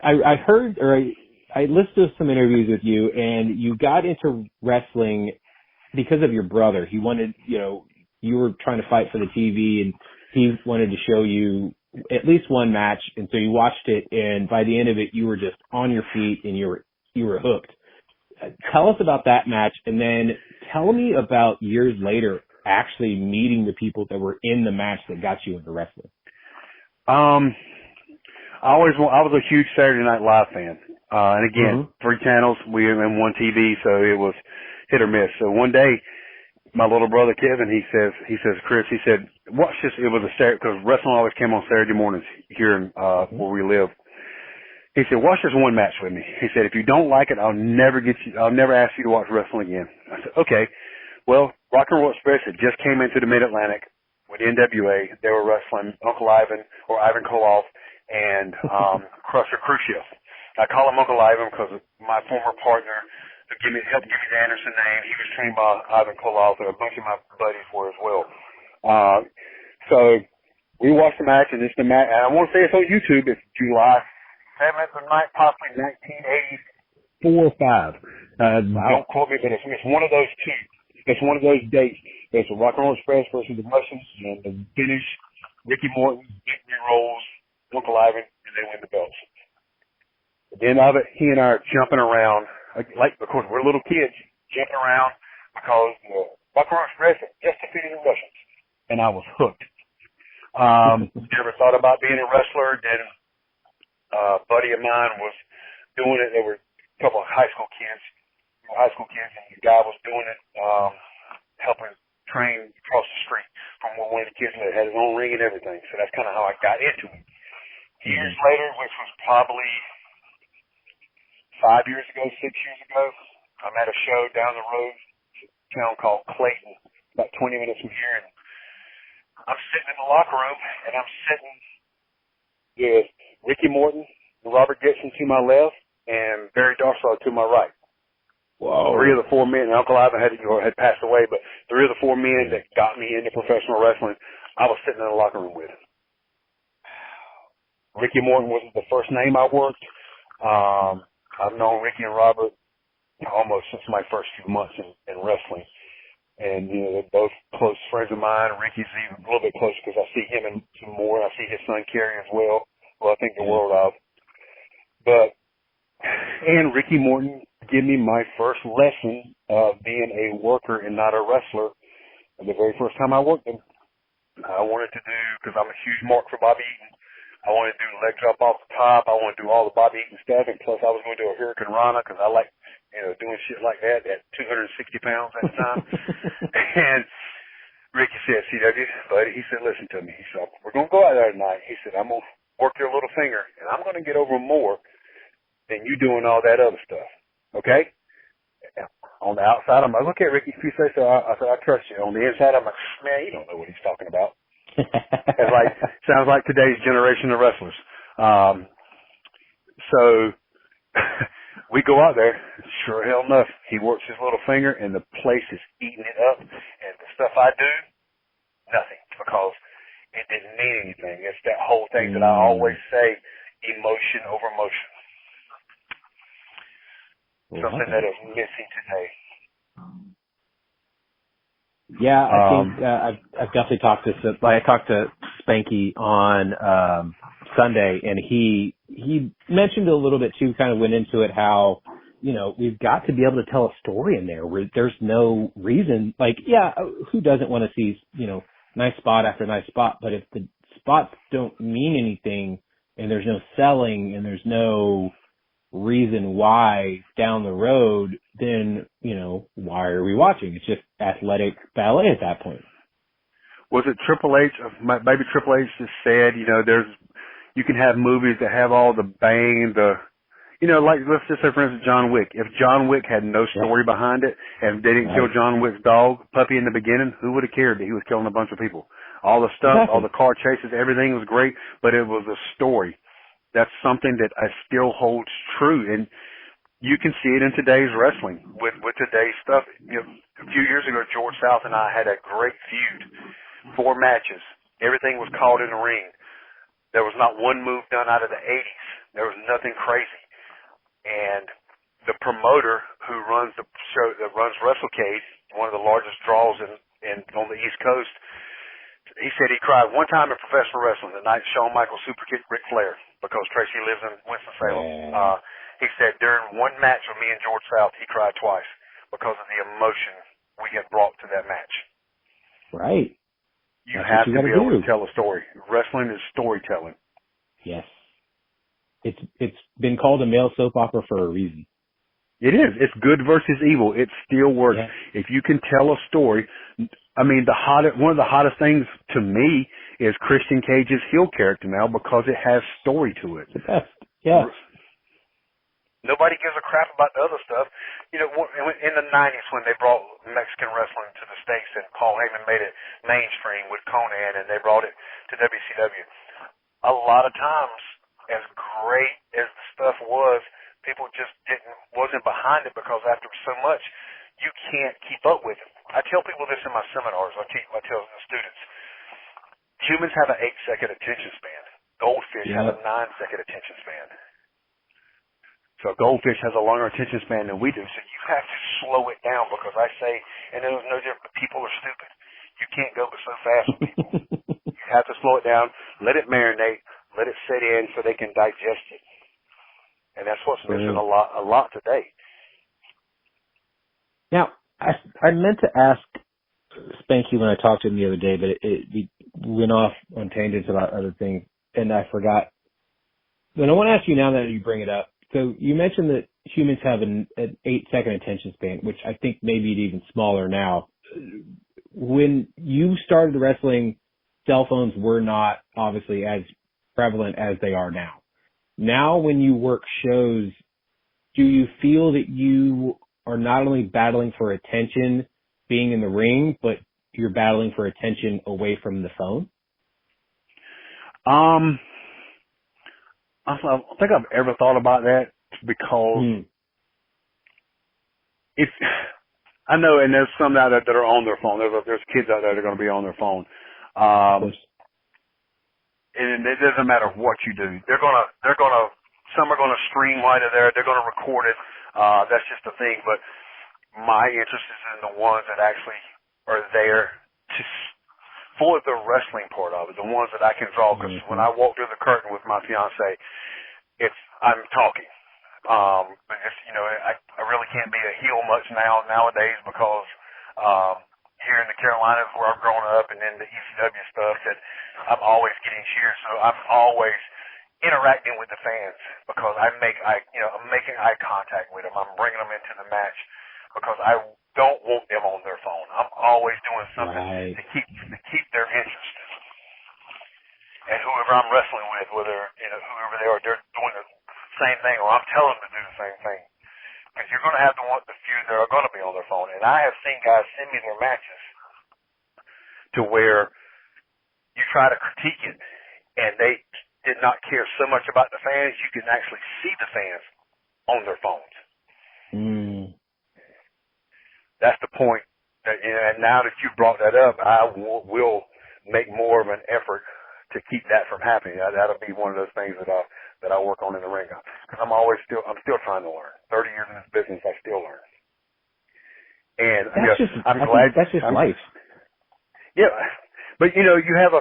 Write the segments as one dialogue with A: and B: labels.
A: I heard, or I listened to some interviews with you, and you got into wrestling because of your brother. He wanted, you were trying to fight for the TV, and he wanted to show you at least one match, and so you watched it, and by the end of it, you were just on your feet, and you were hooked. Tell us about that match, and then tell me about years later actually meeting the people that were in the match that got you into wrestling.
B: I was a huge Saturday Night Live fan. And again, 3 channels, we were in one TV, so it was hit or miss. So one day, my little brother Kevin, he says, Chris, he said, watch this. It was a Saturday, because wrestling always came on Saturday mornings here in, where we live. He said, watch this one match with me. He said, if you don't like it, I'll never ask you to watch wrestling again. I said, okay. Well, Rock and Roll Express had just came into the Mid-Atlantic with NWA. They were wrestling Uncle Ivan, or Ivan Koloff, and Crusher Khrushchev. I call him Uncle Ivan because my former partner helped give me the Anderson name. He was trained by Ivan Koloff, and a bunch of my buddies were as well. So we watched the match, and it's the match. And I want to say it's on YouTube. It's July 7th or 9th, possibly 1984 or 5. Don't quote me, but it's one of those two. It's one of those dates. It's a Rock and Roll Express versus the Russians, and the finish, Ricky Morton, victory rolls, Uncle Ivan, and they win the belts. At the end of it, he and I are jumping around, like, of course, we're little kids, jumping around because Rock and Roll Express had just defeated the Russians, and I was hooked. Never thought about being a wrestler. Then a buddy of mine was doing it. There were a couple of high school kids, and the guy was doing it, helping train across the street from one of the kids that had his own ring and everything. So that's kind of how I got into it. Years later, which was probably 5 years ago, 6 years ago, I'm at a show down the road, a town called Clayton, about 20 minutes from here, and I'm sitting in the locker room, and I'm sitting with Ricky Morton and Robert Dixon to my left, and Barry Darsow to my right. Whoa. 3 of the 4 men, Uncle Ivan had passed away, but 3 of the 4 men that got me into professional wrestling, I was sitting in the locker room with. Ricky Morton was the first name I worked. I've known Ricky and Robert almost since my first few months in wrestling. And, they're both close friends of mine. Ricky's even a little bit closer because I see him and some more. I see his son Kerry as well, who I think the world of. And Ricky Morton gave me my first lesson of being a worker and not a wrestler. The very first time I worked him, I wanted to do, because I'm a huge mark for Bobby Eaton, I wanted to do leg drop off the top. I wanted to do all the Bobby Eaton stuff, and plus I was going to do a Hurricane Rana because I like, doing shit like that at 260 pounds at the time. And Ricky said, CW, buddy, he said, listen to me. He said, we're going to go out there tonight. He said, I'm going to work your little finger, and I'm going to get over more than you doing all that other stuff. Okay? On the outside, I'm like, okay, Ricky, if you say so, I said, I trust you. On the inside, I'm like, man, you don't know what he's talking about. Sounds like today's generation of wrestlers. So we go out there, sure hell enough, he works his little finger, and the place is eating it up. And the stuff I do, nothing, because it didn't mean anything. It's that whole thing that I always say, emotion over motion. Something that is missing today.
A: Yeah, I think I've definitely talked to. I talked to Spanky on Sunday, and he mentioned a little bit too. Kind of went into it how we've got to be able to tell a story in there where there's no reason. Like, yeah, who doesn't want to see nice spot after nice spot? But if the spots don't mean anything, and there's no selling, and there's no reason why down the road, then, why are we watching? It's just athletic ballet at that point.
B: Was it Triple H? Maybe Triple H just said, you can have movies that have all the bang, like, let's just say, for instance, John Wick. If John Wick had no story behind it, and they didn't kill John Wick's dog, Puppy, in the beginning, who would have cared that he was killing a bunch of people? All the stuff, all the car chases, everything was great, but it was a story. That's something that still holds true, and you can see it in today's wrestling with today's stuff. A few years ago, George South and I had a great feud, 4 matches. Everything was called in the ring. There was not one move done out of the 80s. There was nothing crazy. And the promoter who runs the show, that runs WrestleCade, one of the largest draws in on the East Coast, he said he cried one time in professional wrestling the night Shawn Michaels super kicked Ric Flair because Tracy lives in Winston-Salem. He said during one match with me and George South, he cried twice because of the emotion we had brought to that match.
A: Right.
B: You have to be able to tell a story. Wrestling is storytelling.
A: Yes. It's been called a male soap opera for a reason.
B: It is. It's good versus evil. It still works. Yeah. If you can tell a story, I mean, one of the hottest things to me is Christian Cage's heel character now because it has story to it.
A: The best. Yes.
B: Nobody gives a crap about the other stuff. You know, in the 90s when they brought Mexican wrestling to the States and Paul Heyman made it mainstream with Conan and they brought it to WCW, a lot of times, as great as the stuff was, people just wasn't behind it because after so much, you can't keep up with it. I tell people this in my seminars. I tell the students, humans have an 8-second attention span. Goldfish have a 9-second attention span. So a goldfish has a longer attention span than we do. So you have to slow it down because I say, and there's no different, people are stupid. You can't go but so fast with people. You have to slow it down, let it marinate, let it set in so they can digest it. And that's what's missing a lot today.
A: Now, I meant to ask Spanky when I talked to him the other day, but we went off on tangents about other things, and I forgot. But I want to ask you now that you bring it up. So you mentioned that humans have an 8-second attention span, which I think maybe it's even smaller now. When you started wrestling, cell phones were not obviously as prevalent as they are now. Now when you work shows, do you feel that you are not only battling for attention being in the ring, but you're battling for attention away from the phone?
B: I don't think I've ever thought about that because I know, and there's some out there that are on their phone. There's kids out there that are going to be on their phone. And it doesn't matter what you do. Some are gonna stream while they're there. They're gonna record it. That's just the thing. But my interest is in the ones that actually are there for the wrestling part of it. The ones that I can draw. Because when I walk through the curtain with my fiance, I'm talking. But I really can't be a heel much nowadays because here in the Carolinas where I've grown up and in the ECW stuff that I'm always getting cheered. So I'm always interacting with the fans because I'm making eye contact with them. I'm bringing them into the match because I don't want them on their phone. I'm always doing something to keep their interest. And whoever I'm wrestling with, whether whoever they are, they're doing the same thing, or I'm telling them to do the same thing. Because you're going to have the few that are going to be on their phone. And I have seen guys send me their matches to where you try to critique it, and they did not care so much about the fans, you can actually see the fans on their phones. That's the point. And now that you brought that up, I will make more of an effort to keep that from happening. That'll be one of those things that I work on in the ring. Because I'm still trying to learn. 30 years in this business, I still learn. And
A: that's just life.
B: Yeah, but you have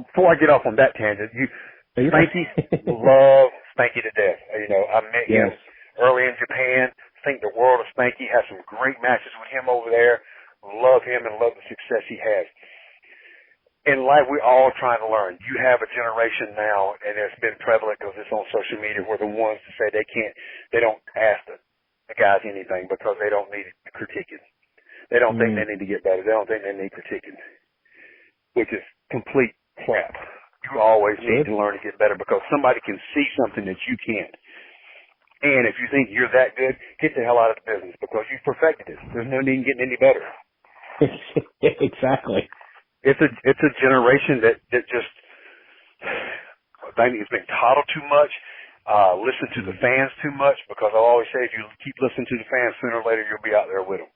B: before I get off on that tangent, Spanky love Spanky to death. I met him early in Japan. Think the world of Spanky. Has some great matches with him over there. Love him and love the success he has. In life, we're all trying to learn. You have a generation now, and it's been prevalent because it's on social media, where the ones that say they don't ask the guys anything because they don't need critiquing. They don't think they need to get better. They don't think they need critiquing, which is complete crap. You always need to learn to get better because somebody can see something that you can't. And if you think you're that good, get the hell out of the business because you've perfected it. There's no need in getting any better.
A: Exactly.
B: It's a generation that just, I think it's been coddled too much, listen to the fans too much, because I always say if you keep listening to the fans, sooner or later you'll be out there with them.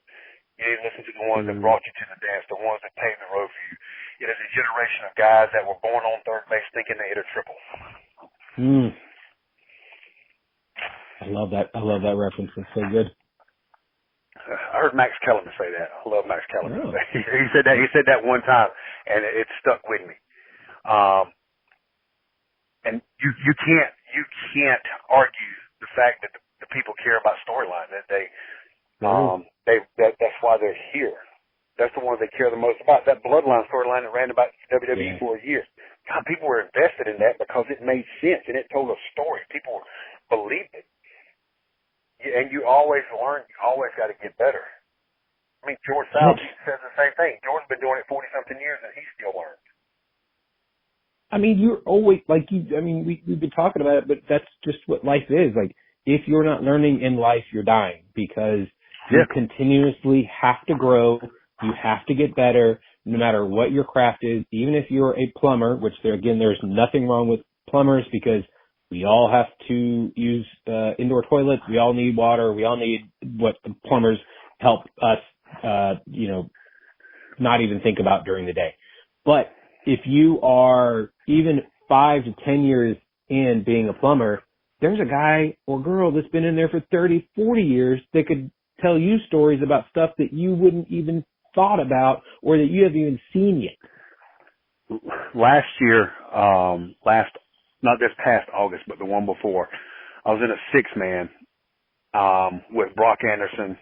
B: You need to listen to the ones that brought you to the dance, the ones that paved the road for you. It is a generation of guys that were born on third base thinking they hit a triple.
A: I love that. I love that reference. It's so good.
B: I heard Max Kellerman say that. I love Max Kellerman.
A: Oh.
B: He said that. He said that one time, and it stuck with me. And you can't argue the fact that the people care about storyline. That that's why they're here. That's the one they care the most about. That Bloodline storyline that ran about WWE for years. God, people were invested in that because it made sense and it told a story. People believed it. And you always learn. You always got to get better. I mean, George South says the same thing. George's been doing it 40-something years and he still learns.
A: I mean, you're always we've been talking about it, but that's just what life is. Like, if you're not learning in life, you're dying because you continuously have to grow. You have to get better no matter what your craft is. Even if you're a plumber, which there's nothing wrong with plumbers because we all have to use indoor toilets. We all need water. We all need what the plumbers help us, not even think about during the day. But if you are even 5 to 10 years in being a plumber, there's a guy or girl that's been in there for 30, 40 years that could tell you stories about stuff that you wouldn't even thought about or that you haven't even seen yet.
B: Last year, not this past August, but the one before, I was in a 6-man with Brock Anderson,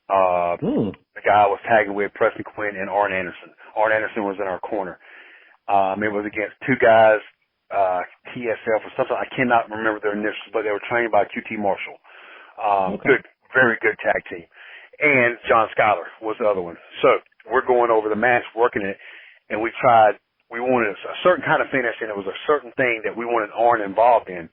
B: the guy I was tagging with, Preston Quinn, and Arn Anderson. Arn Anderson was in our corner. It was against 2 guys, TSF or something. I cannot remember their initials, but they were trained by QT Marshall. Good, very good tag team. And John Schuyler was the other one. So we're going over the match, working it, and we wanted a certain kind of finish, and it was a certain thing that we wanted Arn involved in.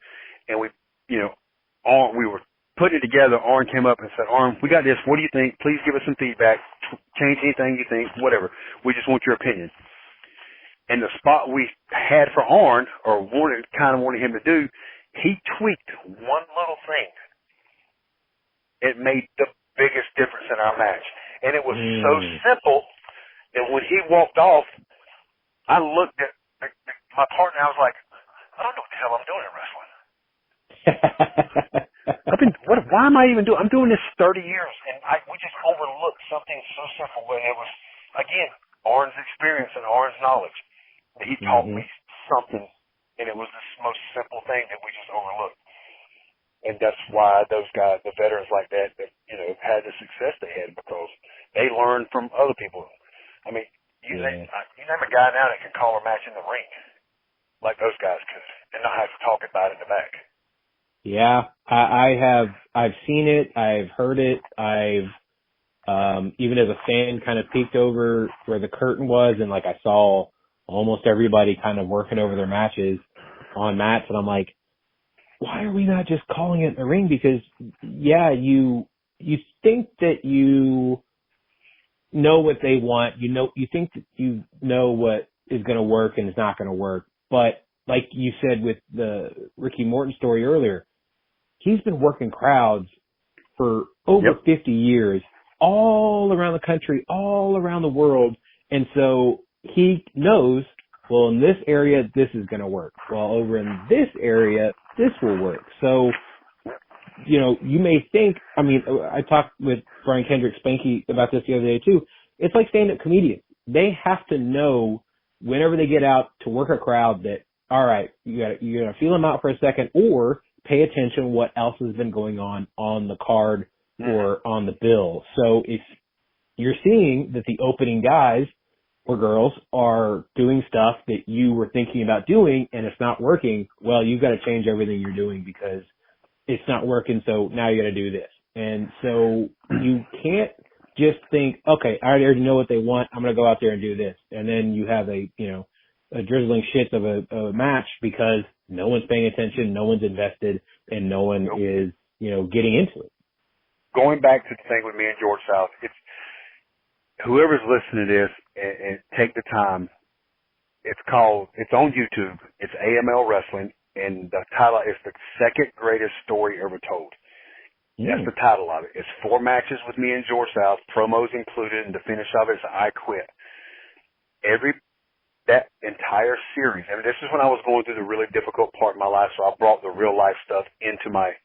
B: And we were putting it together. Arn came up and said, Arn, we got this. What do you think? Please give us some feedback. Change anything you think, whatever. We just want your opinion. And the spot we had for Arn, or wanted him to do, he tweaked one little thing. It made the biggest difference in our match. And it was so simple that when he walked off, I looked at my partner and I was like, I don't know what the hell I'm doing in wrestling. Why am I even doing, I'm doing this 30 years and we just overlooked something so simple. But it was, again, Arn's experience and Arn's knowledge. He taught me something, and it was the most simple thing that we just overlooked. And that's why those guys, the veterans like that, had the success they had because they learned from other people. I mean, you name a guy now that can call a match in the ring like those guys could and not have to talk about it in the back.
A: Yeah, I've seen it. I've heard it. I've, even as a fan, kind of peeked over where the curtain was and I saw almost everybody kind of working over their matches on mats. And I'm like, why are we not just calling it in the ring? Because you think that you know what they want. You think that you know what is going to work and is not going to work. But like you said with the Ricky Morton story earlier, he's been working crowds for over 50 years, all around the country, all around the world. And so he knows, well, in this area, this is going to work. Well, over in this area, this will work. So, you may think, I talked with Brian Kendrick Spanky about this the other day too. It's like stand-up comedians. They have to know whenever they get out to work a crowd that, all right, you're going to feel them out for a second or pay attention to what else has been going on the card or on the bill. So if you're seeing that the opening guys or girls are doing stuff that you were thinking about doing and it's not working, well, you've got to change everything you're doing because it's not working. So now you got to do this. And so you can't just think, okay, I already know what they want. I'm going to go out there and do this. And then you have a drizzling shit of a match because no one's paying attention, no one's invested, and no one is, getting into it.
B: Going back to the thing with me and George South, it's whoever's listening to this and take the time. It's on YouTube. It's AML Wrestling, and the title is The Second Greatest Story Ever Told. That's the title of it. It's 4 matches with me and George South, promos included, and the finish of it is I Quit. That entire series, and this is when I was going through the really difficult part in my life, so I brought the real life stuff into my